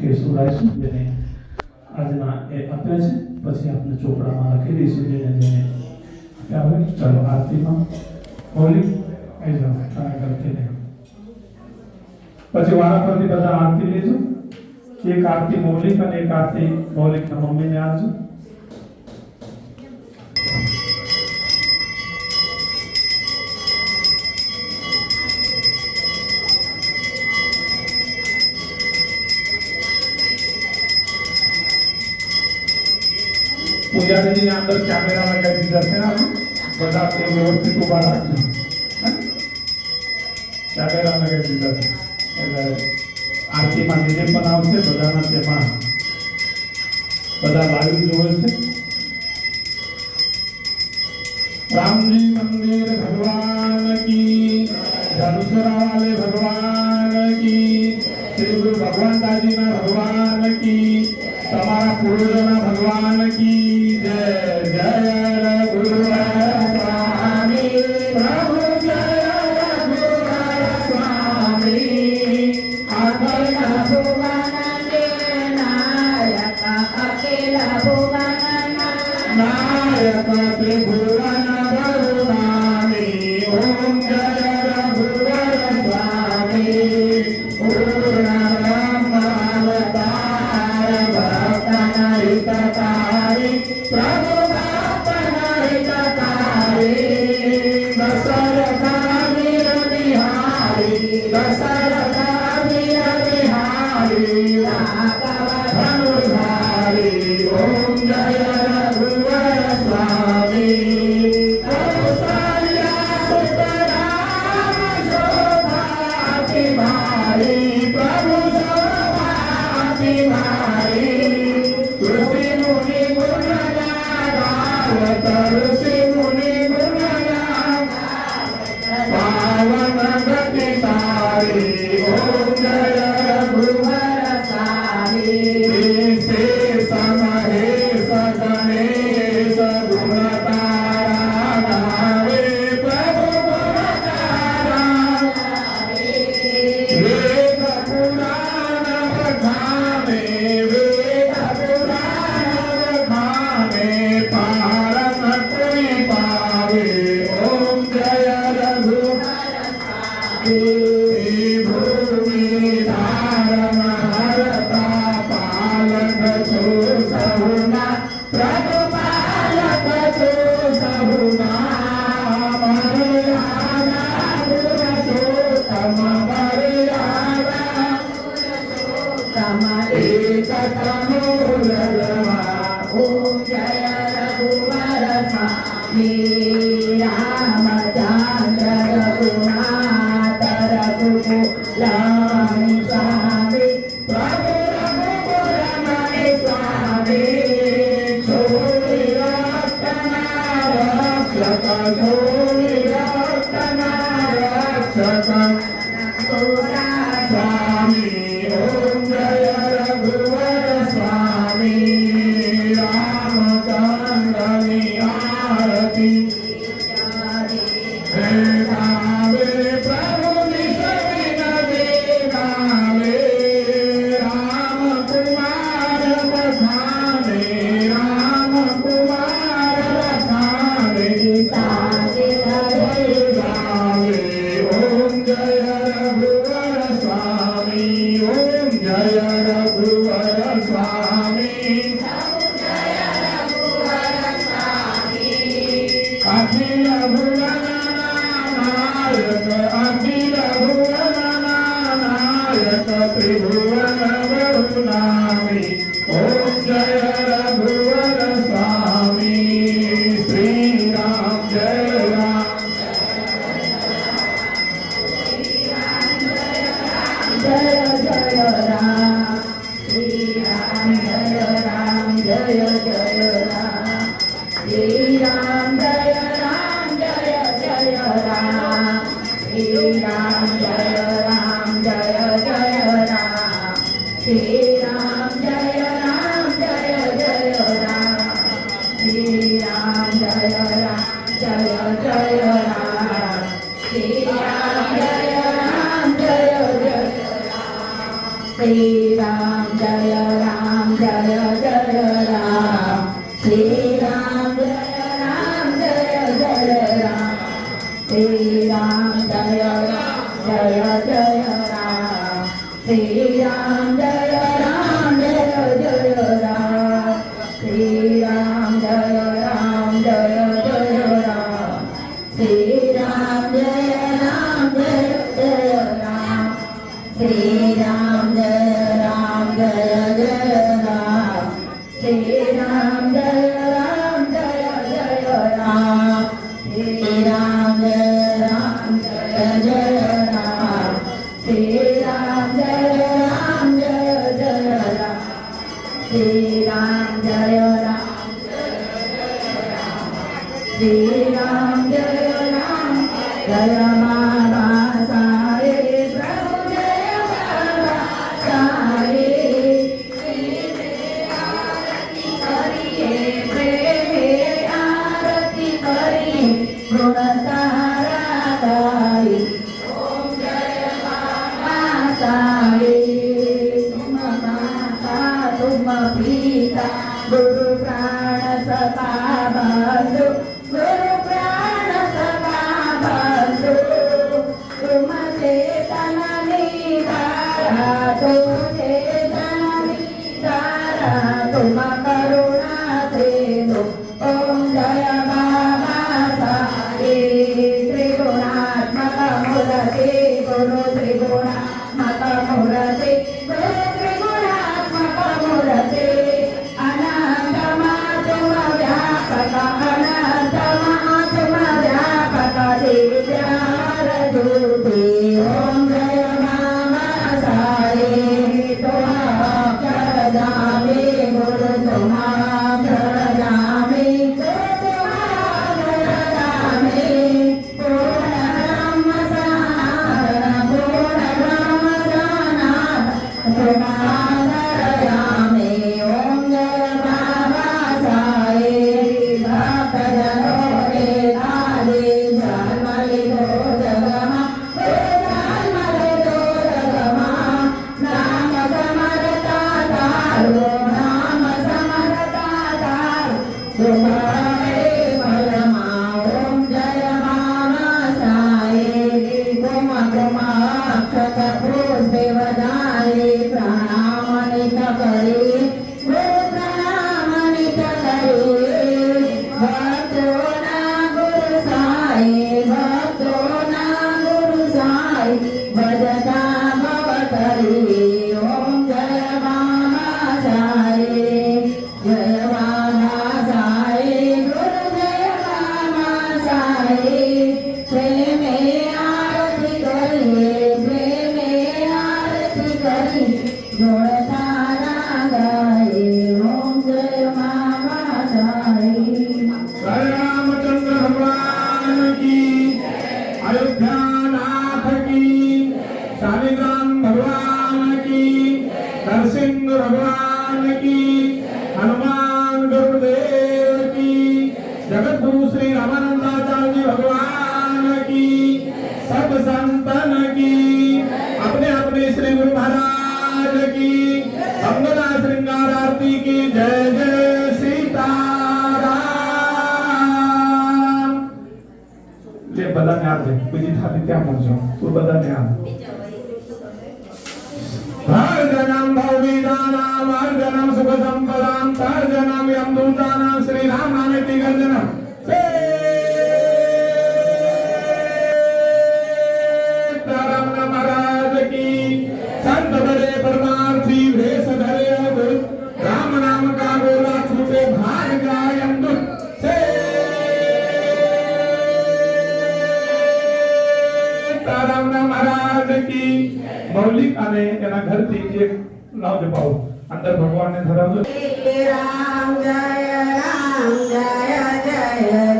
ખેસુ લાવીશું જેને આજના એ આપ્યા છે, પછી આપણે ચોપડામાં લખી દઈશું જેને જેને આપ્યા હોય. ચાલો આરતીમાં હોલી આવી જાઓ કરતી ને પછી વારા પરથી બધા આરતી લેજો. એક આરતી મૌલિક અને એક આરતી મૌલિકના મમ્મીને આપજો. પૂજારીજીને અંદર કેમેરા લગાવી દીધા છે ને બધા તે વ્યવસ્થિત ઉભા રાખજો. કેમેરા લગાવી દીધા છે એટલે આરતીમાં જે પણ આવશે બધાના તેમાં બધા લાઈવ જોવે છે. રામજી મંદિર ભગવાન કી, ધનુષરા વાલે ભગવાન કી, શ્રી ગુરુ ભગવાન દાદીના ભગવાન કી, તમારા પૂર્વજોના ભગવાન કી જય. જય રઘુવીર સ્વામી પ્રભુ, જય રઘુવીર સ્વામી. અકેલા ભુવન નાયક, અકેલા ભુવન નાયક ત્રિભુવન બહુનામી. ઓમ જય રઘુવીર સ્વામી. પૂર્ણ બ્રહ્માવતાર ભક્તના હિતકારી, પ્રભુ ભક્તના હિતકારી. દશરથા વીર બિહારી, દશરથા વીર બિહારી, ધનુર્ધારી. ઓમ જય રઘુવીર સ્વામી. કૌસલ્યા સુતરામ શોભા તિવારી, પ્રભુ શોભા તિવારી. ઋષિ મુનિ ગુણ ગાવત, ઋષિ મુનિ ગુણ ગાવત, પાવન ગતિ સારી. ઓમ જય રઘુવીર સ્વામી. શેષ મહેશ ગણેશ ગુણ તારા ગાવે, પ્રભુ ગુણ તારા ગાવે. વેદ પુરાણ વખાણે, વેદ પુરાણ વખાણે, પારસ કોઈ પાવે. ઓમ જય રઘુવીર સ્વામી. ભૂમિ ધારમ હરતા પાલક છો સહુના, પ્રભુ પાલક છો સહુના. મર્યાદા પુરુષોત્તમ, મર્યાદા તમ એક તમો લગવા. ઓમ જય રઘુવીર સ્વામી. રામચંદ્ર રઘુનાથ રઘુકુલાણી સ્વામી, પ્રભુ રઘુકુલમણી સ્વામી. છોડી રક્તના રક્ષક, છોડી રક્તના રક્ષક સ્વામી. ઓમ જય રઘુવીર સ્વામી. રામચંદ્રની આરતી ગાવે, પ્રભુની સવિન ગાવે. રામ કુમાર વખાણે, રામ કુમાર વખાણે, સાજે ગાવે. ઓમ જય રઘુવીર સ્વામી. ઓમ જય રઘુવીર સ્વામી. અખિલ ભુવનનાયક, અખિલ ભુવનનાયક, ત્રિભુવન બહુનામી. ઓમ જય રઘુવીર સ્વામી. શ્રી રામ જય રામ. જય જય રામ, શ્રી રામ જય રામ, જય જય રામ, શ્રી રામ જય રામ, જય જય રામ, શ્રી રામ જય રામ, જય જય રામ, શ્રી રામ જય રામ, જય જય રામ, શ્રી રામ જય રામ, જય જય રામ, શ્રી રામ જય રામ, જય જય રામ, શ્રી રામ જય રામ જય જય રામ શ્રી રામ જય રામ જય જય રામ શ્રી રામ જય રામ જય જય રામ શ્રી રામ જય રામ જય જય રામ શ્રી રામ જય રામ જય જય રામ શ્રી રામ જય રામ જય જય રામ શ્રી રામ જય રામ જય જય રામ શ્રી રામ જય રામ જય જય રામ શ્રી રામ જય રામ જય જય રામ શ્રી રામ જય રામ જય જય રામ શ્રી રામ જય રામ શ્રી રામ જય રામ જય બાબા સાહેબ પ્રભુ જય બાબા સાહેબ કરીએ પ્રેમે આરતી કરી ગુણ તારા ગાઈ ઓમ જય બાબા સાહેબ તુમ માતા તુમ પિતા ગુરુ પ્રાણ સદા બંધુ ગુરુ પ્રાણ સદા બંધુ તુમ ચેતન નિધારા તુમ ચેતન નિધારા તુમ કરુણા સેતુ ઓમ જય બાબા સાહેબ ત્રિગુણાત્મક મૂર્તિ ગુરુ ત્રિગુણાત્મક મૂર્તિ ગુરુ ત્રિગુણાત્મક મૂર્તિ અનંતમાં તુમ વ્યાપક અનંતમાં તુમ વ્યાપક દિવ્યાર જ્યોતિ ઓમ જય બાબા સાહેબ તુમ અક્ષર જામે ગુરુ તુમ અક્ષર જામે ગુરુ તુમ અક્ષર જામે પૂર્ણ બ્રહ્મ સનાતન પૂર્ણ બ્રહ્મ સનાતન તુમાદર જામે ઓમ જય બાબા સાહેબ ભક્તજનો રે તારે જન્મ લીધો જગમાં જન્મ લીધો જગમાં નામ સમરતા તારું નામ સમરતા તારું સુખરે ફલમાં ઓમ જય બાબા સાહેબ કુમ કુમ અક્ષત પુષ્પે વધારે પ્રણામ નિત કરી ગુરુ પ્રણામ નિત કરી ભક્તોના ગુરુ સાહેબ ભક્તોના ગુરુ સાહેબ ભજતા ભવતરી ઓમ જય બાબા સાહેબ જય બાબા સાહેબ ગુરુ જય બાબા સાહેબ પ્રેમે આરતી કરીએ પ્રેમે આરતી કરી ગુણ તારા ગાય ઓમ જય બાબા સાહેબ रामचंद्र भगवान की अयोध्या नाथ की शालिग्राम भगवान की नरसिंह भगवान की हनुमान गुरुदेव की जगत गुरु श्री रामानंदाचार्य भगवान की सब संतन की अपने अपने श्री गुरु महाराज की मंगला श्रृंगार आरती की जय जय सीताराम ले बधाने આપે બીજી થાળી ત્યાં મૂકજો તો બધાને આપ હરજનમ ભવિદાનામ હરજનમ સુખ સંપદામ તર્જનમ યમદૂતાનામ શ્રી રામ નામેતિ ગર્જનમ सीताराम महाराज की संत बड़े परमार्थी वेश धरे अद्भुत राम नाम का बोला छूटे भाग जाए अमृत सीताराम महाराज की मौलिक અને એના ઘરથી એક લાવજો પાઉ અંદર ભગવાનને ધરાવજો રામ જય જય